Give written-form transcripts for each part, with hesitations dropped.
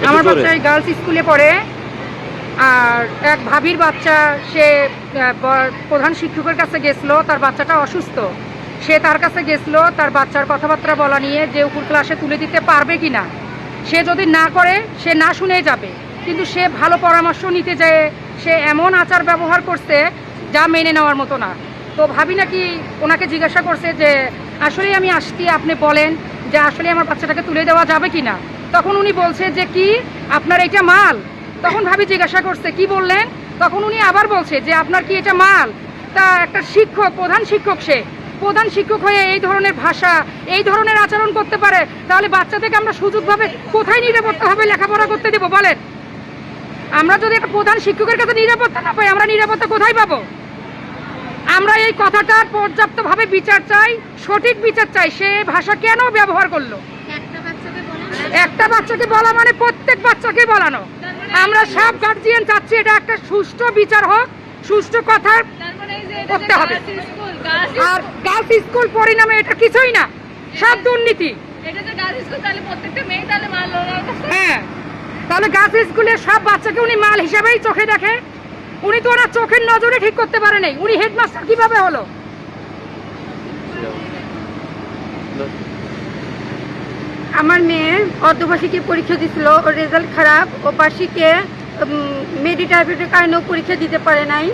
আমার বাচ্চা গার্লস স্কুলে পড়ে, আর এক ভাবির বাচ্চা সে প্রধান শিক্ষকের কাছে গেছিলো, তার বাচ্চাটা অসুস্থ, সে তার কাছে গেছিলো তার বাচ্চার কথাবার্তা বলা নিয়ে যে উপর ক্লাসে তুলে দিতে পারবে কি না। সে যদি না করে সে না শুনে যাবে, কিন্তু সে ভালো পরামর্শ নিতে যায় সে এমন আচার ব্যবহার করছে যা মেনে নেওয়ার মতো না। তো ভাবি নাকি ওনাকে জিজ্ঞাসা করছে যে আসলে আমি আসছি, আপনি বলেন যে আসলে আমার বাচ্চাটাকে তুলে দেওয়া যাবে কি না। তখন উনি বলছে যে কি আপনার এটা মাল। তখন ভাবি জিজ্ঞাসা করছে কি বললেন, তখন উনি আবার বলছে যে আপনার কি এটা মাল। তা একটা শিক্ষক, প্রধান শিক্ষক, সে প্রধান শিক্ষক হয়ে এই ধরনের ভাষা, এই ধরনের আচরণ করতে পারে, তাহলে বাচ্চাদেরকে আমরা সুযোগভাবে কোথায় নিরাপত্তাভাবে লেখাপড়া করতে দেবো বলেন। আমরা যদি একটা প্রধান শিক্ষকের কাছে নিরাপত্তা না পাই, আমরা নিরাপত্তা কোথায় পাবো। আমরা এই কথাটার পর্যাপ্তভাবে বিচার চাই, সঠিক বিচার চাই। সে ভাষা কেন ব্যবহার করলো? একটা বাচ্চাকে বলা মানে প্রত্যেক বাচ্চাকে বলানো। আমরা সব গার্জিয়ান চাচ্ছি এটা একটা সুষ্ঠু বিচার হোক, সুষ্ঠু কথা করতে হবে। আর গার্লস স্কুল পরিণামে এটা কিছুই না, সব দুর্নীতি। হ্যাঁ, তাহলে গার্লস স্কুলে সব বাচ্চাকে উনি মাল হিসাবেই চোখে দেখে। উনি তো ওনার চোখের নজরে ঠিক করতে পারে নাই, উনি হেডমাস্টার কিভাবে হলো? আমার মেয়ে অর্ধবার্ষিকী পরীক্ষা দিছিল, ওর রেজাল্ট খারাপ, ও বার্ষিকে মেডি টাইপের কারণেও পরীক্ষা দিতে পারে নাই।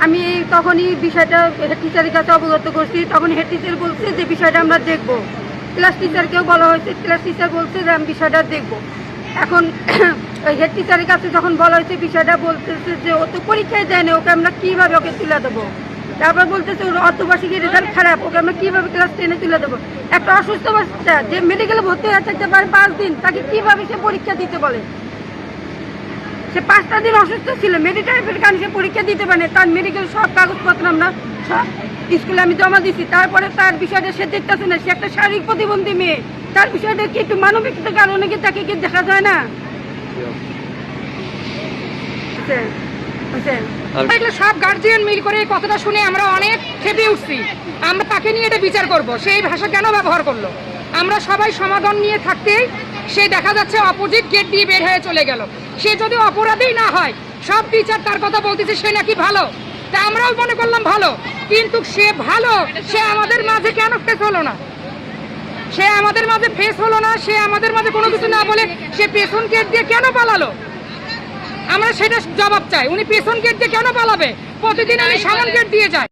আমি তখনই বিষয়টা হেড টিচারের কাছে অবগত করছি। তখন হেড টিচার বলছে যে বিষয়টা আমরা দেখব। ক্লাস টিচারকেও বলা হয়েছে, ক্লাস টিচার বলছে যে আমি বিষয়টা দেখব। এখন হেড টিচারের কাছে যখন বলা হয়েছে বিষয়টা, বলতেছে যে ও তো পরীক্ষায় দেয় না, ওকে আমরা কীভাবে ওকে তুলে দেবো। তারপর বলতেছে ওর অর্ধবার্ষিকীর রেজাল্ট খারাপ, ওকে আমরা কীভাবে ক্লাস 10-এ তুলে দেবো। একটা অসুস্থ বাচ্চা যে মেডিকেলে ভর্তি হয়ে থাকতে পারে 5 দিন, তাকে কীভাবে সে পরীক্ষা দিতে বলে? সে 5টা দিন অসুস্থ ছিল, মেডিকেলের কারণে সে পরীক্ষা দিতে পারে। তার মেডিকেল সব কাগজপত্র আমরা সব স্কুলে আমি জমা দিছি। তারপরে তার বিষয়টা সে দেখতেছে না, সে একটা শারীরিক প্রতিবন্ধী মেয়ে, তার বিষয়টা কি একটু মানবিক কারণে কি তাকে কি দেখা যায় না? সব গার্জিয়ান মিল করে এই কথাটা শুনে আমরা অনেক খেপে উঠছি। আমরা তাকে নিয়ে এটা বিচার করব, সেই ভাষা কেন ব্যবহার করলো। আমরা সবাই সমাধান নিয়ে থাকতেই সে দেখা যাচ্ছে অপোজিট গেট দিয়ে বের হয়ে চলে গেল। সে যদি অপরাধী না হয়, সব টিচার তার কথা বলতেছে সে নাকি ভালো, তা আমরাও মনে করলাম ভালো, কিন্তু সে ভালো, সে আমাদের মাঝে কেন ফেস হলো না? সে আমাদের মাঝে ফেস হলো না, সে আমাদের মাঝে কোনো কিছু না বলে সে পেছন গেট দিয়ে কেন পালালো? আমরা সেটা জবাব চাই। উনি পেছন গেট দিয়ে কেন পালাবে? প্রতিদিন উনি সামন গেট দিয়ে যায়।